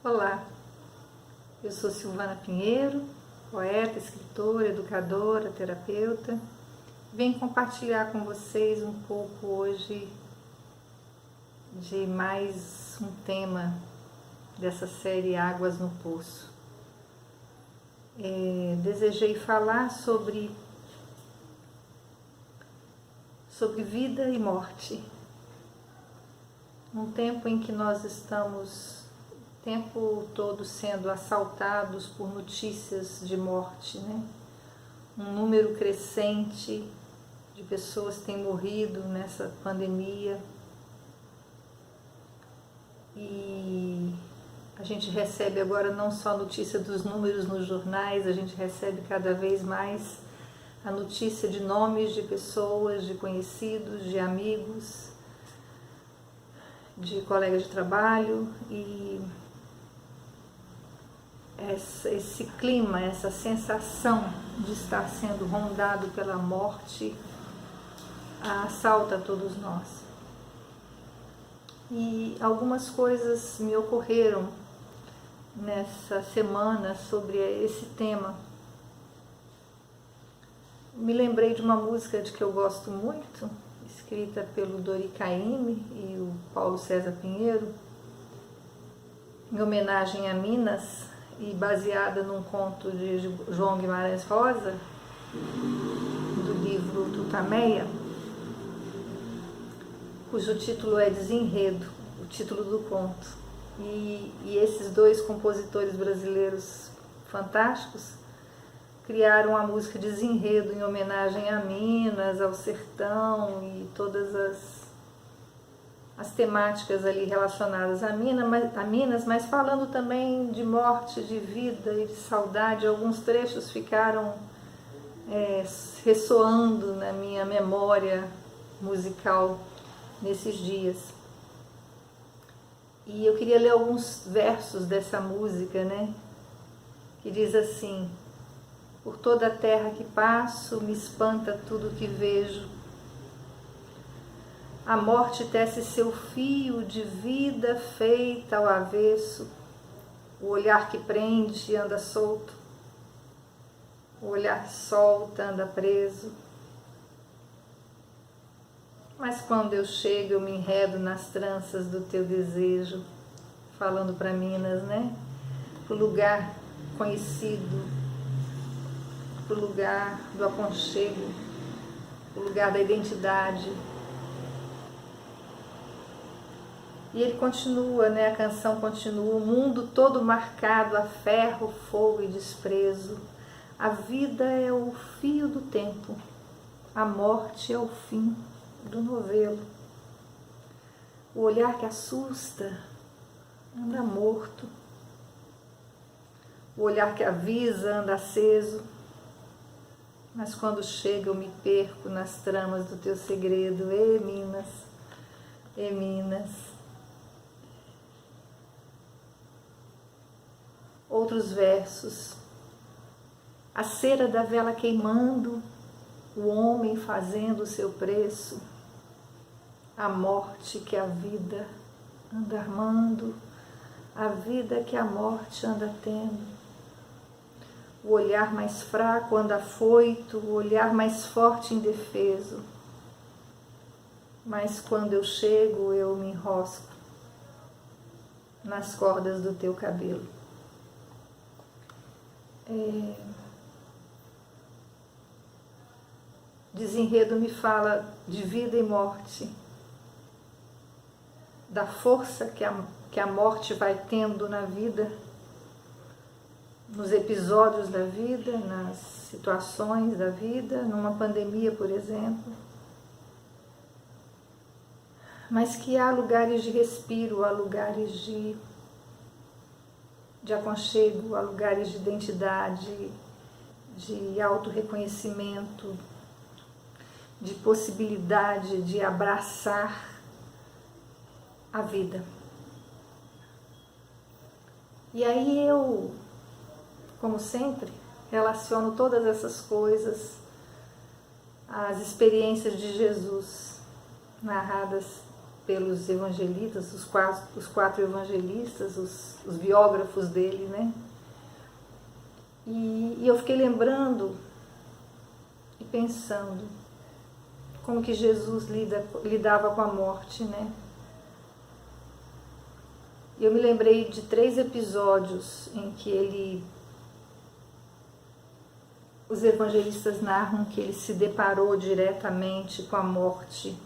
Olá, eu sou Silvana Pinheiro, poeta, escritora, educadora, terapeuta. Venho compartilhar com vocês um pouco hoje de mais um tema dessa série Águas no Poço. Desejei falar sobre vida e morte. Num tempo em que nós estamos o tempo todo sendo assaltados por notícias de morte, né? Um número crescente de pessoas tem morrido nessa pandemia e a gente recebe agora não só a notícia dos números nos jornais, a gente recebe cada vez mais a notícia de nomes de pessoas, de conhecidos, de amigos, de colegas de trabalho, e esse clima, essa sensação de estar sendo rondado pela morte assalta todos nós. E algumas coisas me ocorreram nessa semana sobre esse tema. Me lembrei de uma música de que eu gosto muito, escrita pelo Dori Caymmi e o Paulo César Pinheiro, em homenagem a Minas e baseada num conto de João Guimarães Rosa, do livro Tutameia, cujo título é Desenredo, o título do conto. E esses dois compositores brasileiros fantásticos criaram a música Desenredo em homenagem a Minas, ao sertão e todas as temáticas ali relacionadas a Minas, mas falando também de morte, de vida e de saudade. Alguns trechos ficaram ressoando na minha memória musical nesses dias. E eu queria ler alguns versos dessa música, né? Que diz assim: por toda a terra que passo, me espanta tudo que vejo. A morte tece seu fio de vida feita ao avesso. O olhar que prende anda solto. O olhar que solta anda preso. Mas quando eu chego, eu me enredo nas tranças do teu desejo. Falando para Minas, né? Pro lugar conhecido, pro lugar do aconchego, pro lugar da identidade. E ele continua, né? A canção continua: o mundo todo marcado a ferro, fogo e desprezo. A vida é o fio do tempo, a morte é o fim do novelo. O olhar que assusta anda morto. O olhar que avisa anda aceso. Mas quando chega eu me perco nas tramas do teu segredo. Ê Minas, ê Minas. Outros versos: a cera da vela queimando, o homem fazendo o seu preço, a morte que a vida anda armando, a vida que a morte anda tendo. O olhar mais fraco anda afoito, o olhar mais forte indefeso. Mas quando eu chego, eu me enrosco nas cordas do teu cabelo. Desenredo me fala de vida e morte, da força que a morte vai tendo na vida, nos episódios da vida, nas situações da vida, numa pandemia, por exemplo. Mas que há lugares de respiro, há lugares de aconchego, há lugares de identidade, de autorreconhecimento, de possibilidade de abraçar a vida. E aí eu, como sempre, relaciono todas essas coisas às experiências de Jesus narradas pelos evangelistas, os quatro evangelistas, os biógrafos dele, né? E eu fiquei lembrando e pensando como que Jesus lidava com a morte, né? Eu me lembrei de 3 episódios em que os evangelistas narram que ele se deparou diretamente com a morte.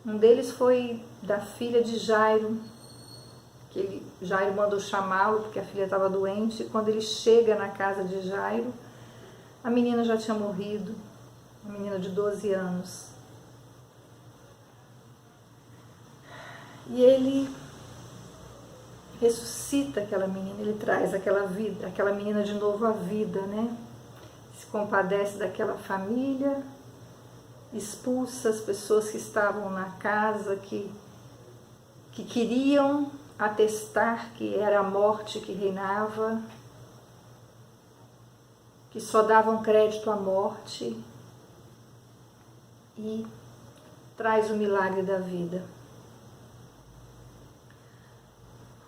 Um deles foi da filha de Jairo, que Jairo mandou chamá-lo porque a filha estava doente. E quando ele chega na casa de Jairo, a menina já tinha morrido, uma menina de 12 anos. E ele ressuscita aquela menina, ele traz aquela menina de novo à vida, né? Se compadece daquela família, expulsa as pessoas que estavam na casa, que queriam atestar que era a morte que reinava, que só davam crédito à morte, e traz o milagre da vida.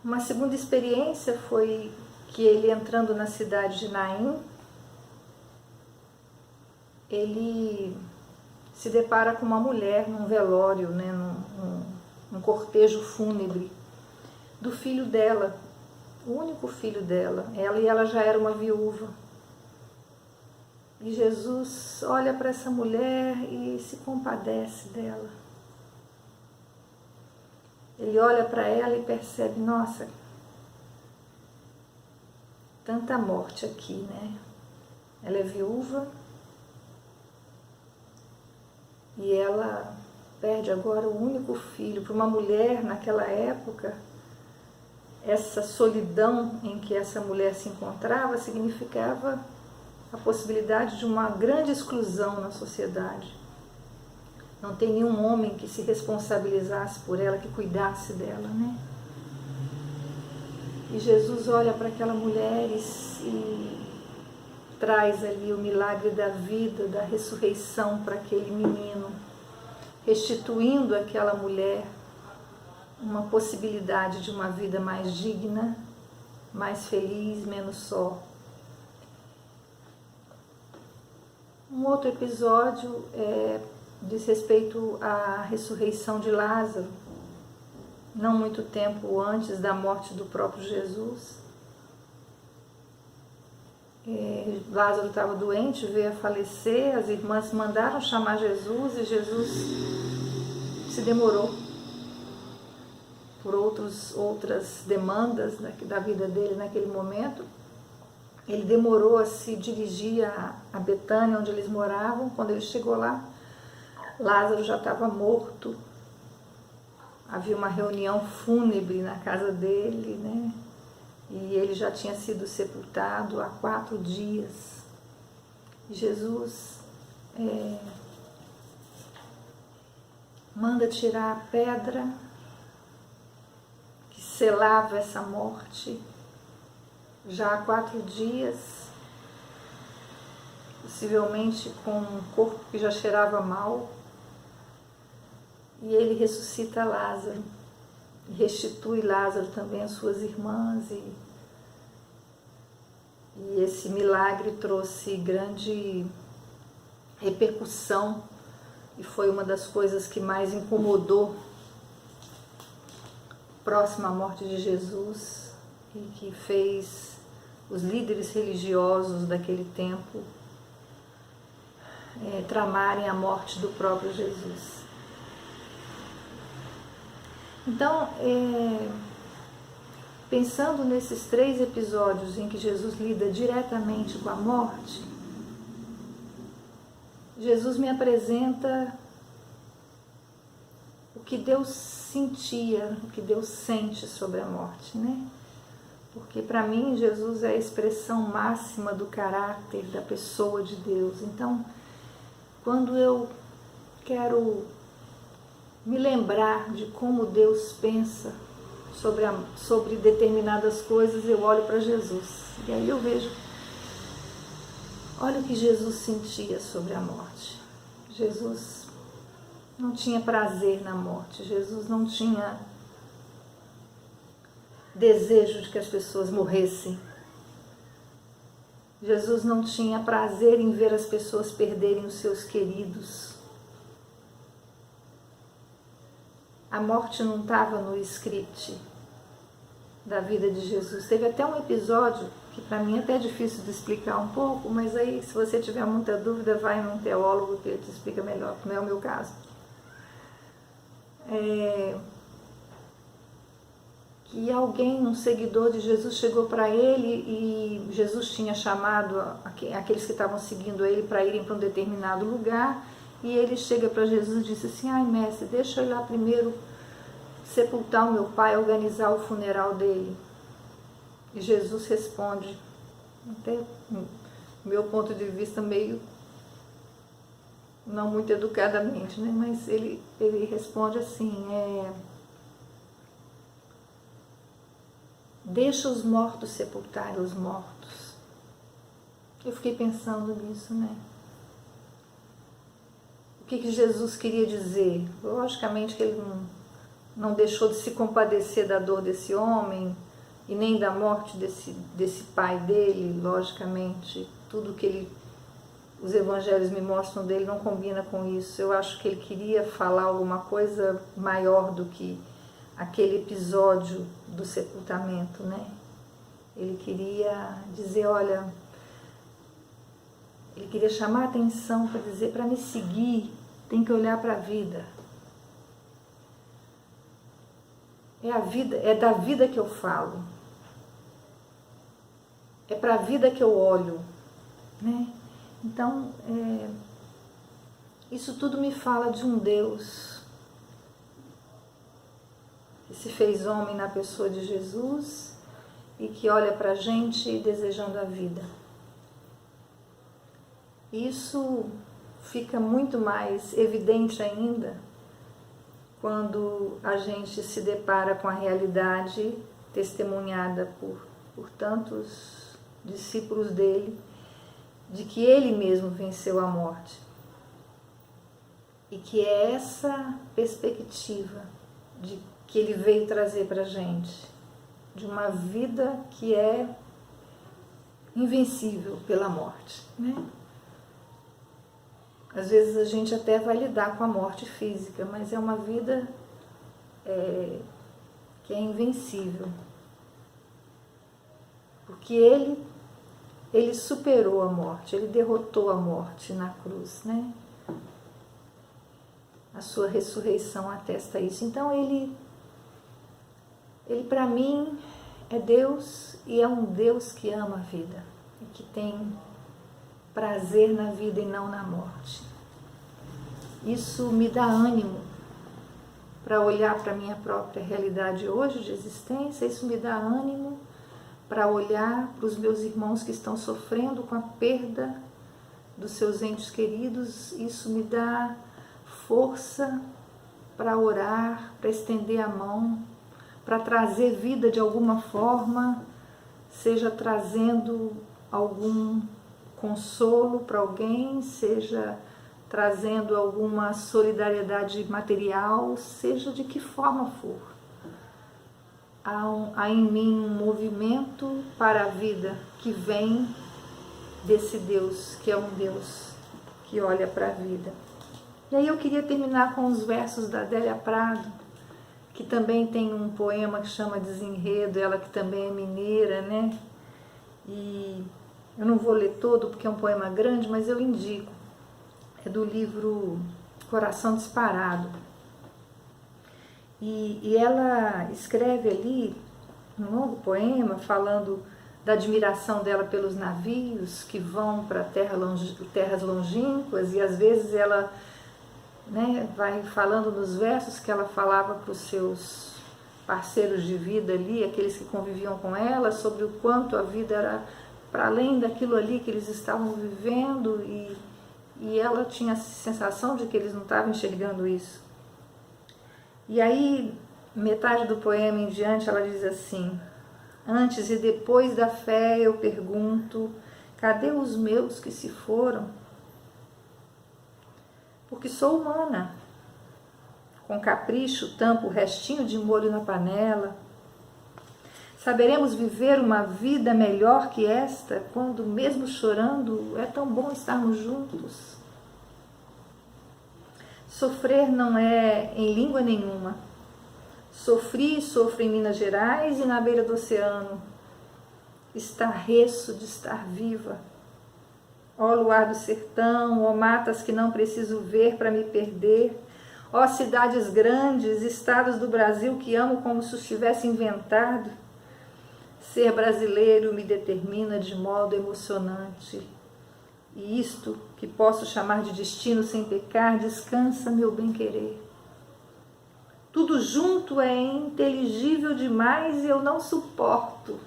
Uma segunda experiência foi que ele, entrando na cidade de Naim, ele se depara com uma mulher num velório, né, num cortejo fúnebre do filho dela, o único filho dela. Ela já era uma viúva. E Jesus olha para essa mulher e se compadece dela. Ele olha para ela e percebe, nossa, tanta morte aqui, né? Ela é viúva e ela perde agora o único filho. Para uma mulher naquela época, essa solidão em que essa mulher se encontrava significava a possibilidade de uma grande exclusão na sociedade. Não tem nenhum homem que se responsabilizasse por ela, que cuidasse dela, né? E Jesus olha para aquela mulher e traz ali o milagre da vida, da ressurreição para aquele menino, restituindo àquela mulher uma possibilidade de uma vida mais digna, mais feliz, menos só. Um outro episódio diz respeito à ressurreição de Lázaro, não muito tempo antes da morte do próprio Jesus. Lázaro estava doente, veio a falecer, as irmãs mandaram chamar Jesus e Jesus se demorou por outras demandas da vida dele naquele momento. Ele demorou a se dirigir a Betânia, onde eles moravam. Quando ele chegou lá, Lázaro já estava morto. Havia uma reunião fúnebre na casa dele, né? E ele já tinha sido sepultado há 4 dias. Jesus manda tirar a pedra que selava essa morte. Já há 4 dias, possivelmente com um corpo que já cheirava mal, e ele ressuscita Lázaro, e restitui Lázaro também às suas irmãs, e esse milagre trouxe grande repercussão, e foi uma das coisas que mais incomodou próximo à morte de Jesus, e que fez os líderes religiosos daquele tempo tramarem a morte do próprio Jesus. Então, pensando nesses 3 episódios em que Jesus lida diretamente com a morte, Jesus me apresenta o que Deus sentia, o que Deus sente sobre a morte, né? Porque para mim Jesus é a expressão máxima do caráter da pessoa de Deus. Então, quando eu quero me lembrar de como Deus pensa sobre determinadas coisas, eu olho para Jesus. E aí eu vejo, olha o que Jesus sentia sobre a morte. Jesus não tinha prazer na morte. Jesus não tinha desejo de que as pessoas morressem. Jesus não tinha prazer em ver as pessoas perderem os seus queridos. A morte não estava no script da vida de Jesus. Teve até um episódio que para mim é até difícil de explicar um pouco, mas aí se você tiver muita dúvida, vai num teólogo que ele te explica melhor, que não é o meu caso. Que alguém, um seguidor de Jesus, chegou para ele e Jesus tinha chamado aqueles que estavam seguindo ele para irem para um determinado lugar, e ele chega para Jesus e disse assim: ai mestre, deixa eu ir lá primeiro sepultar o meu pai, organizar o funeral dele. E Jesus responde, até do meu ponto de vista meio não muito educadamente, né? Mas ele responde assim, deixa os mortos sepultarem os mortos. Eu fiquei pensando nisso, né? O que Jesus queria dizer? Logicamente que ele não deixou de se compadecer da dor desse homem e nem da morte desse pai dele, logicamente. Tudo que os evangelhos me mostram dele não combina com isso. Eu acho que ele queria falar alguma coisa maior do que aquele episódio do sepultamento, né? Ele queria dizer, olha, ele queria chamar a atenção para dizer, para me seguir, tem que olhar para a vida. É a vida, é da vida que eu falo. É para a vida que eu olho, né? Então, isso tudo me fala de um Deus que se fez homem na pessoa de Jesus e que olha para a gente desejando a vida. Isso fica muito mais evidente ainda quando a gente se depara com a realidade testemunhada por tantos discípulos dele, de que ele mesmo venceu a morte. E que é essa perspectiva de que ele veio trazer para a gente, de uma vida que é invencível pela morte, né? Às vezes a gente até vai lidar com a morte física, mas é uma vida que é invencível. Porque ele superou a morte, ele derrotou a morte na cruz, né? A sua ressurreição atesta isso. Então ele para mim é Deus, e é um Deus que ama a vida e que tem prazer na vida e não na morte. Isso me dá ânimo para olhar para a minha própria realidade hoje de existência, isso me dá ânimo para olhar para os meus irmãos que estão sofrendo com a perda dos seus entes queridos, isso me dá força para orar, para estender a mão, para trazer vida de alguma forma, seja trazendo algum consolo para alguém, seja trazendo alguma solidariedade material, seja de que forma for. Há em mim um movimento para a vida que vem desse Deus, que é um Deus que olha para a vida. E aí eu queria terminar com os versos da Adélia Prado, que também tem um poema que chama Desenredo, ela que também é mineira, né? E eu não vou ler todo porque é um poema grande, mas eu indico. É do livro Coração Disparado. E ela escreve ali um longo poema falando da admiração dela pelos navios que vão para terras longínquas, e às vezes ela, né, vai falando nos versos que ela falava para os seus parceiros de vida ali, aqueles que conviviam com ela, sobre o quanto a vida era para além daquilo ali que eles estavam vivendo, e ela tinha a sensação de que eles não estavam enxergando isso. E aí, metade do poema em diante, ela diz assim: antes e depois da fé eu pergunto, cadê os meus que se foram? Porque sou humana, com capricho tampo o restinho de molho na panela. Saberemos viver uma vida melhor que esta, quando mesmo chorando é tão bom estarmos juntos. Sofrer não é em língua nenhuma. Sofri e sofro em Minas Gerais e na beira do oceano. Estarreço de estar viva. Ó luar do sertão, ó matas que não preciso ver para me perder, ó cidades grandes, estados do Brasil que amo como se os tivesse inventado. Ser brasileiro me determina de modo emocionante. E isto, que posso chamar de destino sem pecar, descansa meu bem-querer. Tudo junto é inteligível demais e eu não suporto.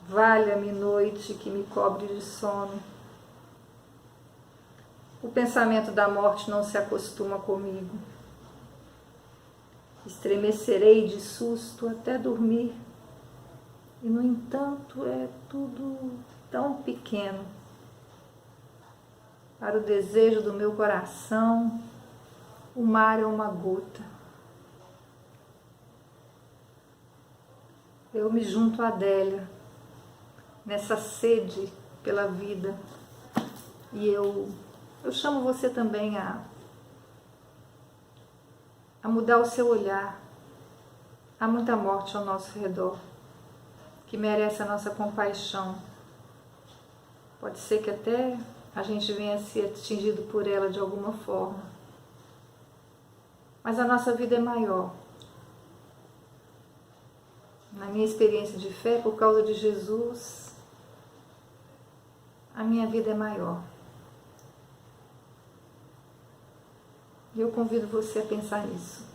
Valha-me noite que me cobre de sono. O pensamento da morte não se acostuma comigo. Estremecerei de susto até dormir. E, no entanto, é tudo tão pequeno. Para o desejo do meu coração, o mar é uma gota. Eu me junto a Adélia nessa sede pela vida. E eu chamo você também a mudar o seu olhar. Há muita morte ao nosso redor, que merece a nossa compaixão. Pode ser que até a gente venha a ser atingido por ela de alguma forma. Mas a nossa vida é maior. Na minha experiência de fé, por causa de Jesus, a minha vida é maior. E eu convido você a pensar nisso.